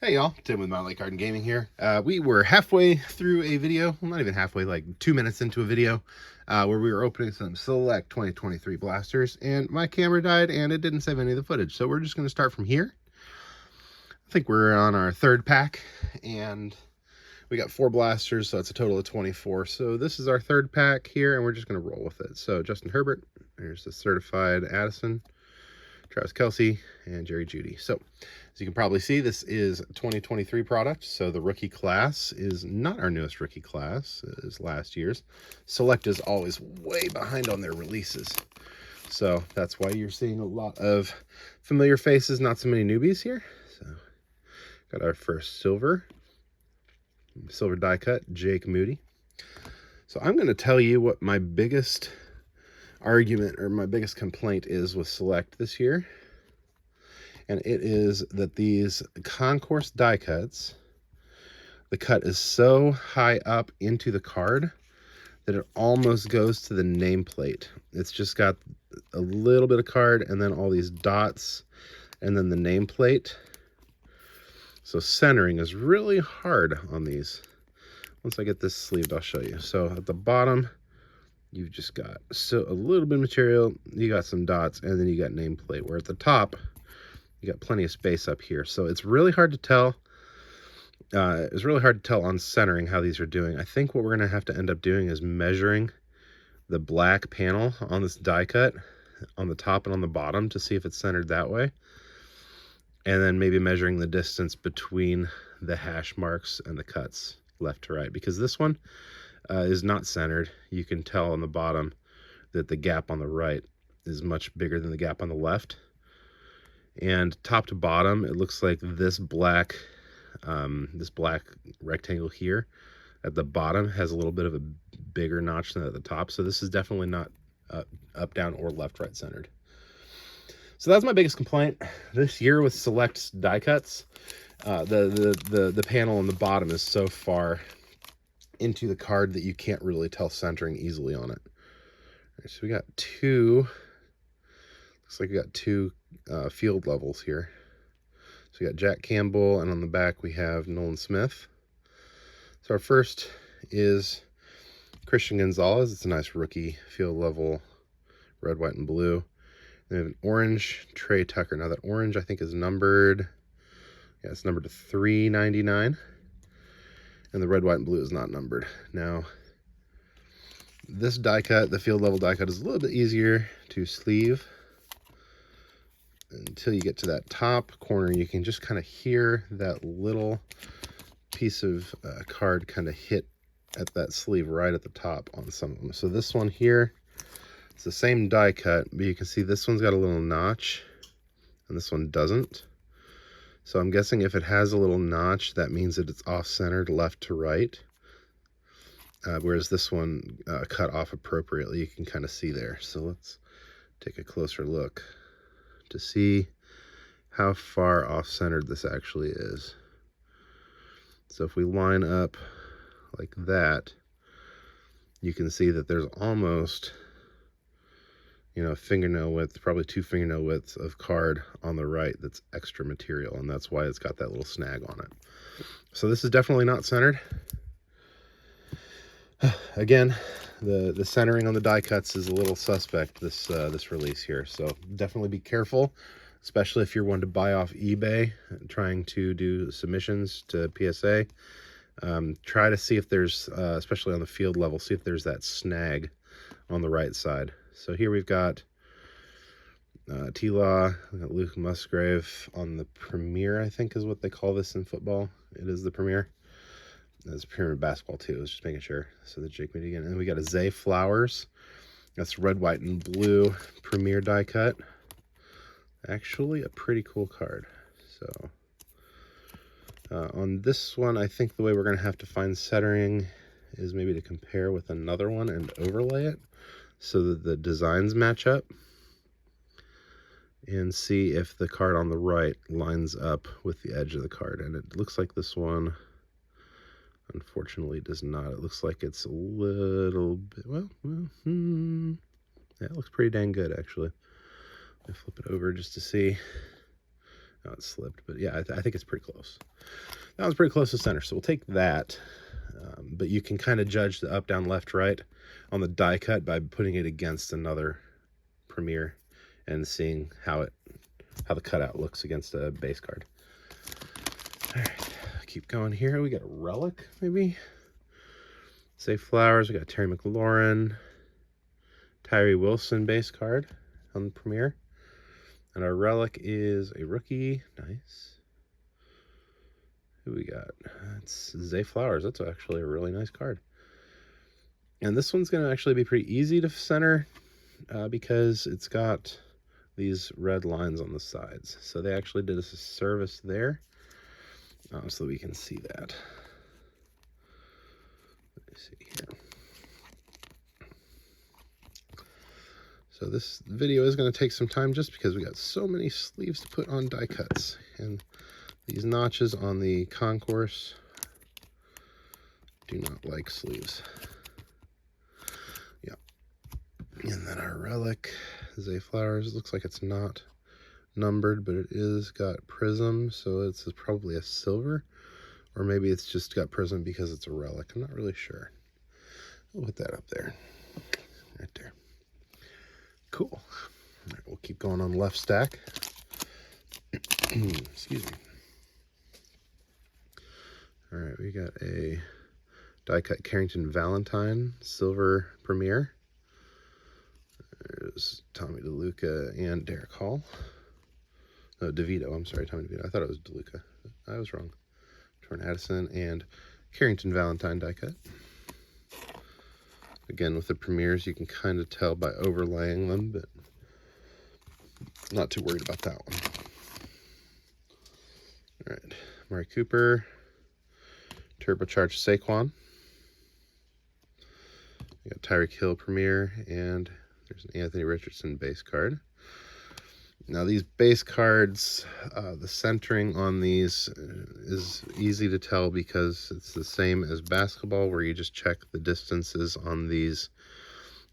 Hey y'all, Tim with Mountain Lake Garden Gaming here. We were halfway through a video, well not even halfway, like 2 minutes into a video, where we were opening some Select 2023 blasters, and my camera died and it didn't save any of the footage. So we're just going to start from here. I think we're on our third pack, and we got 4 blasters, so that's a total of 24. So this is our third pack here, and we're just going to roll with it. So Justin Herbert, there's the certified Addison, Travis Kelce, and Jerry Jeudy. So, as you can probably see, this is 2023 product. So the rookie class is not our newest rookie class, it is last year's. Select is always way behind on their releases. So that's why you're seeing a lot of familiar faces, not so many newbies here. So, got our first silver die cut, Jake Moody. So I'm going to tell you what my biggest argument or my biggest complaint is with Select this year, and it is that these concourse die cuts, the cut is so high up into the card that it almost goes to the nameplate. It's just got a little bit of card and then all these dots and then the nameplate. So centering is really hard on these. Once I get this sleeved, I'll show you. So at the bottom, you've just got a little bit of material, you got some dots, and then you got nameplate, where at the top you got plenty of space up here. So it's really hard to tell. It's really hard to tell on centering how these are doing. I think what we're going to have to end up doing is measuring the black panel on this die cut on the top and on the bottom to see if it's centered that way, and then maybe measuring the distance between the hash marks and the cuts left to right, because this one is not centered. You can tell on the bottom that the gap on the right is much bigger than the gap on the left, and top to bottom it looks like this black rectangle here at the bottom has a little bit of a bigger notch than at the top. So this is definitely not up, down, or left, right centered. So that's my biggest complaint this year with Select die cuts. The panel on the bottom is so far into the card that you can't really tell centering easily on it. All right, so we got two, looks like we got two field levels here. So we got Jack Campbell, and on the back we have Nolan Smith. So our first is Christian Gonzalez. It's a nice rookie field level red, white, and blue. And we have an orange Trey Tucker. Now that orange I think is numbered, yeah, it's numbered to 399. And the red, white, and blue is not numbered. Now, this die cut, the field level die cut, is a little bit easier to sleeve. Until you get to that top corner, you can just kind of hear that little piece of card kind of hit at that sleeve right at the top on some of them. So this one here, it's the same die cut, but you can see this one's got a little notch and this one doesn't. So I'm guessing if it has a little notch, that means that it's off-centered left to right. Whereas this one cut off appropriately, you can kind of see there. So let's take a closer look to see how far off-centered this actually is. So if we line up like that, you can see that there's almost, you know, fingernail width, probably 2 fingernail widths of card on the right that's extra material, and that's why it's got that little snag on it. So this is definitely not centered. Again, the centering on the die cuts is a little suspect this release here, so definitely be careful, especially if you're one to buy off eBay trying to do submissions to PSA. Try to see if there's, especially on the field level, see if there's that snag on the right side. So here we've got T-Law, Luke Musgrave on the Premier, I think is what they call this in football. It is the Premier. That's Premier basketball too. I was just making sure. So the Jake Moody again. And we got a Zay Flowers. That's red, white, and blue Premier die cut. Actually a pretty cool card. So on this one, I think the way we're going to have to find centering is maybe to compare with another one and overlay it so that the designs match up, and see if the card on the right lines up with the edge of the card. And it looks like this one unfortunately does not. It looks like it's a little bit, well, yeah, it looks pretty dang good actually. Let me flip it over just to see. No, it slipped, but yeah, I think it's pretty close. That one's pretty close to center, so we'll take that. But you can kind of judge the up, down, left, right on the die cut by putting it against another Premier and seeing how the cutout looks against a base card. All right, keep going here. We got a relic, maybe. Safe Flowers. We got Terry McLaurin, Tyree Wilson base card on the Premier. And our relic is a rookie. Nice. Who we got? It's Zay Flowers. That's actually a really nice card. And this one's going to actually be pretty easy to center because it's got these red lines on the sides. So they actually did us a service there so we can see that. Let me see here. So this video is going to take some time just because we got so many sleeves to put on die cuts. And these notches on the concourse do not like sleeves. Yeah. And then our relic, Zay Flowers, looks like it's not numbered, but it is got prism, so it's probably a silver. Or maybe it's just got prism because it's a relic. I'm not really sure. I'll put that up there. Right there. Cool. All right, we'll keep going on the left stack. Excuse me. All right, we got a die cut Carrington Valentine Silver Premier. There's Tommy DeLuca and Derek Hall. No, DeVito, I'm sorry, Tommy DeVito. I thought it was DeLuca. I was wrong. Jordan Addison and Carrington Valentine die cut. Again, with the Premiers, you can kind of tell by overlaying them, but not too worried about that one. All right, Mari Cooper, Turbocharged Saquon. We got Tyreek Hill Premier, and there's an Anthony Richardson base card. Now these base cards, the centering on these is easy to tell because it's the same as basketball, where you just check the distances on these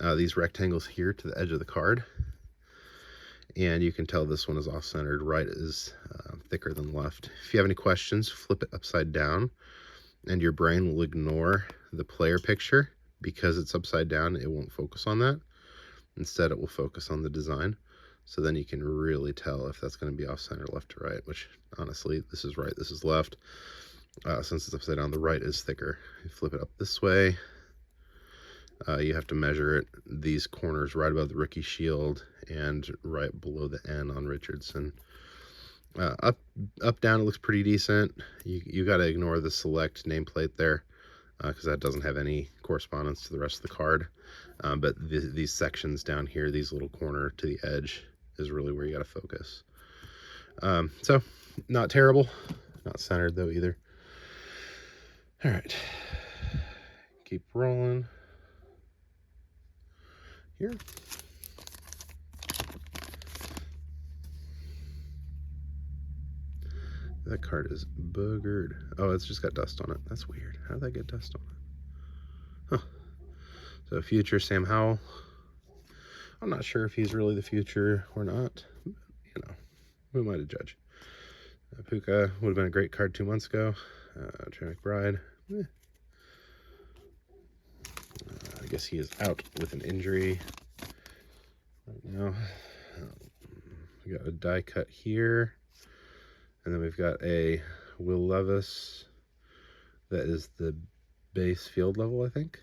rectangles here to the edge of the card. And you can tell this one is off-centered. Right is thicker than left. If you have any questions, flip it upside down, and your brain will ignore the player picture because it's upside down. It won't focus on that. Instead, it will focus on the design. So then you can really tell if that's going to be off center, left to right, which honestly, this is right, this is left. Since it's upside down, the right is thicker. You flip it up this way. You have to measure it, these corners right above the rookie shield and right below the N on Richardson. Up, down, it looks pretty decent. You got to ignore the select nameplate there because that doesn't have any correspondence to the rest of the card. But these sections down here, these little corner to the edge, is really where you got to focus. So not terrible, not centered though either. All right, keep rolling here. That card is boogered. Oh, it's just got dust on it. That's weird. How did that get dust on it? Huh. So future Sam Howell. I'm not sure if he's really the future or not. You know, who am I to judge? Puka would have been a great card 2 months ago. Trey McBride. I guess he is out with an injury right now. We got a die cut here. And then we've got a Will Levis. That is the base field level, I think.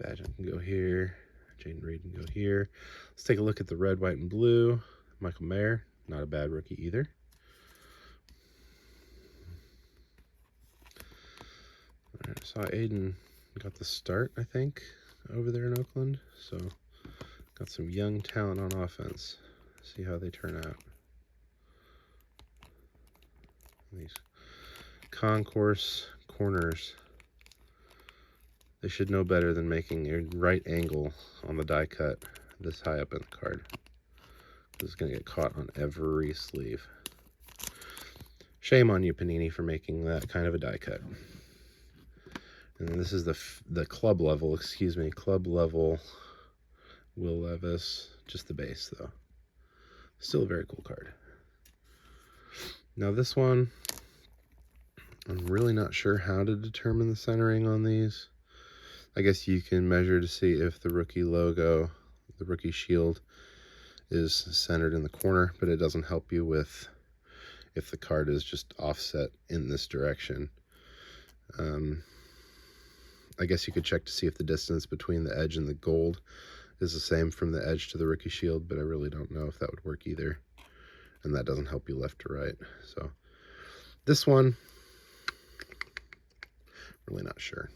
Badgen can go here. Jaden Reed can go here. Let's take a look at the red, white, and blue. Michael Mayer, not a bad rookie either. All right, I saw Aiden got the start, I think, over there in Oakland. So got some young talent on offense. See how they turn out. These concourse corners, they should know better than making a right angle on the die cut this high up in the card. This is going to get caught on every sleeve. Shame on you, Panini, for making that kind of a die cut. And then this is the club level, club level Will Levis, just the base though. Still a very cool card. Now this one, I'm really not sure how to determine the centering on these. I guess you can measure to see if the rookie logo, the rookie shield, is centered in the corner, but it doesn't help you with if the card is just offset in this direction. I guess you could check to see if the distance between the edge and the gold is the same from the edge to the rookie shield, but I really don't know if that would work either. And that doesn't help you left to right. So this one, really not sure.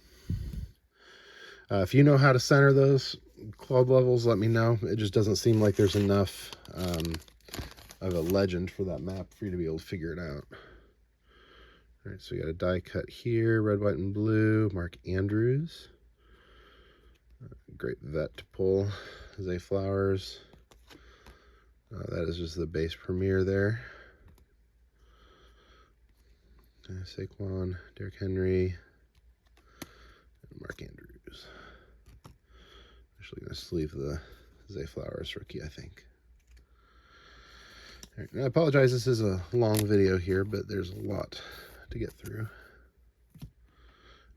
If you know how to center those club levels, let me know. It just doesn't seem like there's enough of a legend for that map for you to be able to figure it out. All right, so we got a die cut here, red, white, and blue, Mark Andrews. Great vet to pull, Zay Flowers. That is just the base premiere there. Saquon, Derrick Henry, and Mark Andrews. Actually going to sleeve the Zay Flowers rookie, I think. All right, I apologize, this is a long video here, but there's a lot to get through.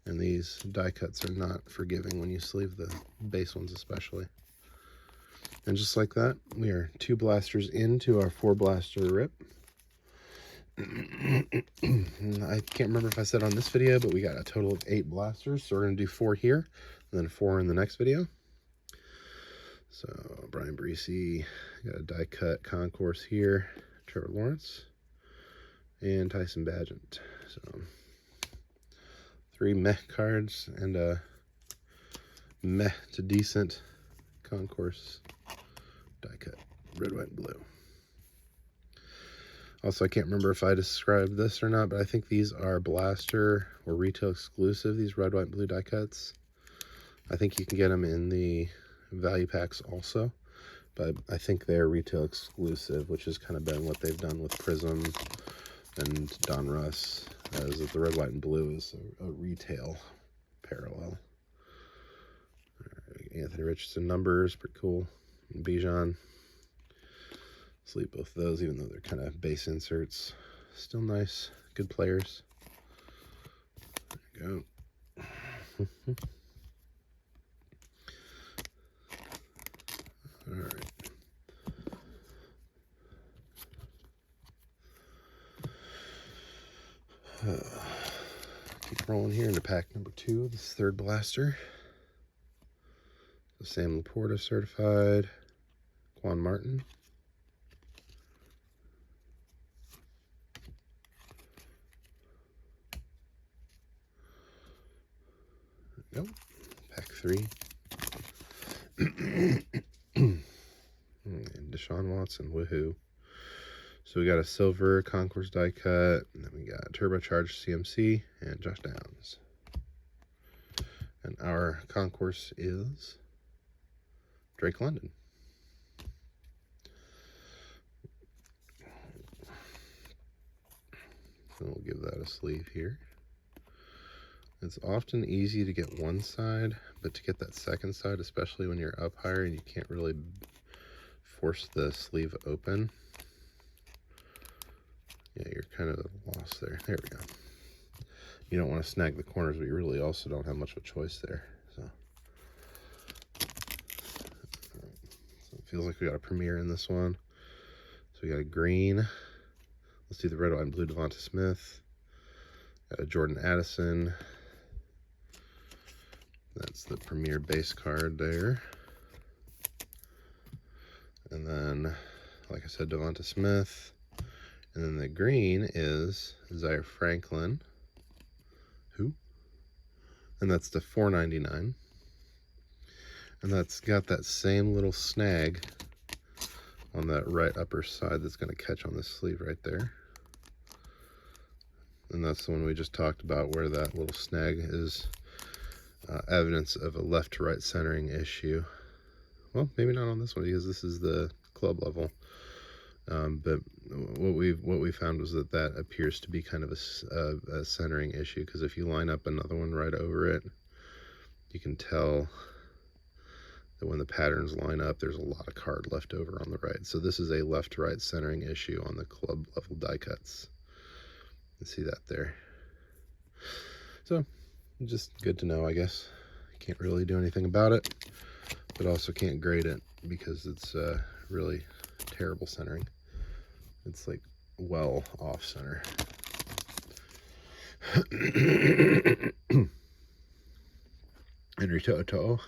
And these die cuts are not forgiving when you sleeve the base ones especially. And just like that, we are 2 blasters into our 4 blaster rip. I can't remember if I said on this video, but we got a total of 8 blasters. So we're going to do 4 here, and then 4 in the next video. So Brian Breesy, got a die cut concourse here, Trevor Lawrence, and Tyson Bagent. So 3 meh cards and a meh to decent concourse die cut, red, white, and blue. Also, I can't remember if I described this or not, but I think these are blaster or retail exclusive, these red, white, and blue die cuts. I think you can get them in the value packs also, but I think they're retail exclusive, which has kind of been what they've done with Prism and Don Russ, as if the red, white, and blue is a retail parallel. Right, Anthony Richardson numbers, pretty cool. And Bijan, sleeve both of those, even though they're kind of base inserts. Still nice, good players. There you go. All right. Keep rolling here into pack number 2. This is 3rd blaster. So Sam Laporta certified. Quan Martin. There we go. Pack 3. And Deshaun Watson, woohoo. So we got a silver concourse die cut, and then we got turbocharged CMC and Josh Downs. And our concourse is Drake London. So we'll give that a sleeve here. It's often easy to get one side, but to get that second side, especially when you're up higher and you can't really force the sleeve open, yeah, you're kind of lost there. There we go. You don't want to snag the corners, but you really also don't have much of a choice there. So it feels like we got a premiere in this one. So we got a green. Let's do the red, white, and blue Devonta Smith. Got a Jordan Addison. That's the premier base card there. And then, like I said, Devonta Smith. And then the green is Zaire Franklin. Who? And that's the $4.99. And that's got that same little snag on that right upper side that's going to catch on this sleeve right there. And that's the one we just talked about, where that little snag is evidence of a left to right centering issue. Well, maybe not on this one because this is the club level. But what we found was that appears to be kind of a centering issue, because if you line up another one right over it, you can tell that when the patterns line up, there's a lot of card left over on the right. So this is a left to right centering issue on the club level die cuts. You see that there. So, just good to know, I guess. Can't really do anything about it, but also can't grade it because it's really terrible centering. It's like well off center. Henry Toto,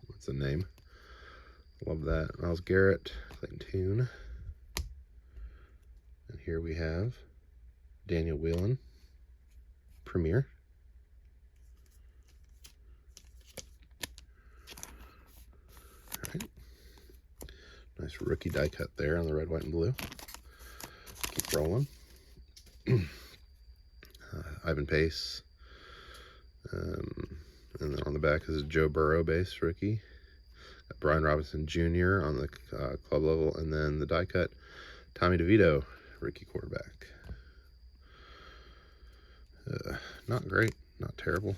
what's the name? Love that. Miles Garrett, Clayton Tune. And here we have Daniel Whelan, Premier. All right. Nice rookie die cut there on the red, white, and blue. Keep rolling. Ivan Pace. And then on the back is a Joe Burrow base rookie. Got Brian Robinson Jr. on the club level. And then the die cut, Tommy DeVito, rookie quarterback. Not great, not terrible.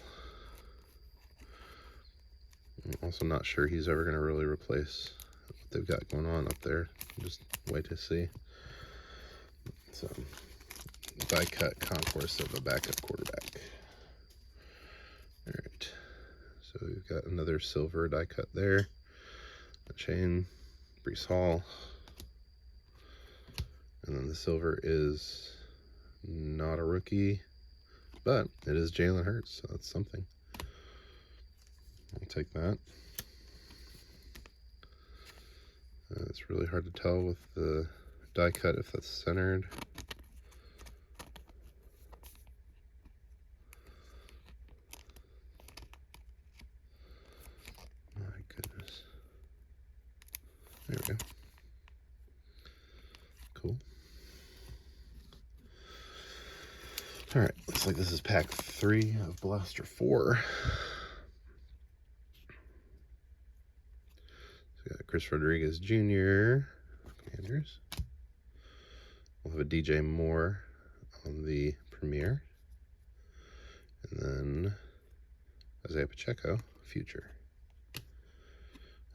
I'm also not sure he's ever going to really replace what they've got going on up there. Just wait to see. So, die cut concourse of a backup quarterback. All right, so we've got another silver die cut there. A chain, Breece Hall. And then the silver is not a rookie, but it is Jalen Hurts, so that's something. I'll take that. It's really hard to tell with the die cut if that's centered. My goodness. There we go. Cool. All right, looks like this is pack 3 of Blaster 4. So we got Chris Rodriguez Jr., Commanders. We'll have a DJ Moore on the Premier. And then Isaiah Pacheco, Future.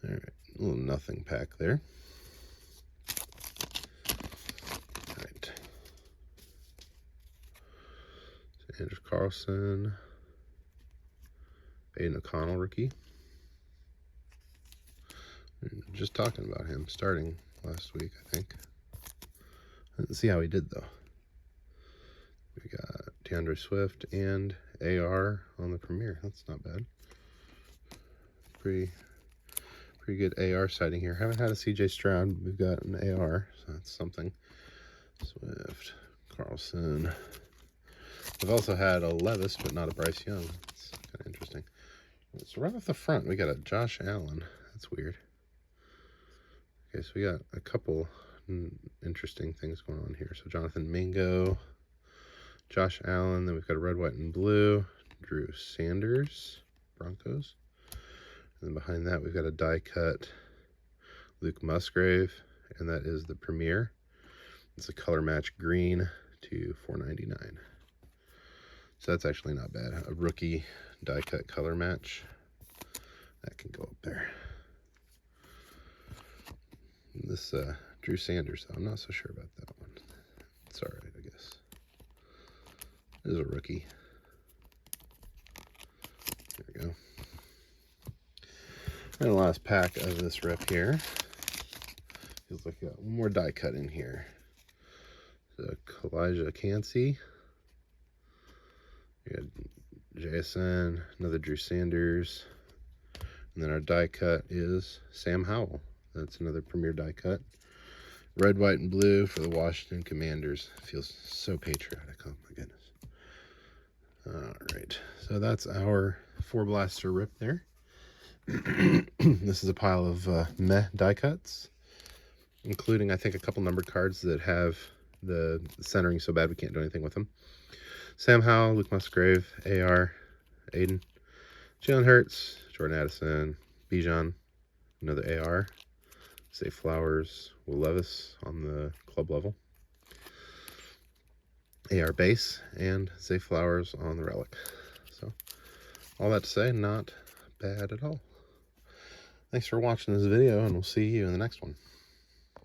All right, a little nothing pack there. All right. So Andrew Carlson, Aiden O'Connell, rookie. Just talking about him starting last week, I think. Let's see how he did, though. We got DeAndre Swift and AR on the Premier. That's not bad. Pretty good AR sighting here. Haven't had a CJ Stroud. We've got an AR, so that's something. Swift, Carlson. I've also had a Levis, but not a Bryce Young. That's kind of interesting. So right off the front, we got a Josh Allen. That's weird. Okay, so we got a couple interesting things going on here. So Jonathan Mingo, Josh Allen, then we've got a red, white, and blue, Drew Sanders, Broncos. And then behind that, we've got a die cut Luke Musgrave, and that is the Premier. It's a color match green to $4.99. So that's actually not bad. A rookie die cut color match. That can go up there. This Drew Sanders, though, I'm not so sure about that one. It's all right, I guess. It is a rookie. There we go. And the last pack of this rip here. Feels like we got one more die cut in here. So Kalijah Cansey. We got JSN, another Drew Sanders. And then our die cut is Sam Howell. That's another Premier die cut. Red, white, and blue for the Washington Commanders. Feels so patriotic. Oh my goodness. All right. So that's our 4-blaster rip there. This is a pile of meh die cuts, including, I think, a couple numbered cards that have the centering so bad we can't do anything with them. Sam Howell, Luke Musgrave, AR, Aiden, Jalen Hurts, Jordan Addison, Bijan, another AR, Zay Flowers, Will Levis on the club level, AR base, and Zay Flowers on the relic. So, all that to say, not bad at all. Thanks for watching this video, and we'll see you in the next one.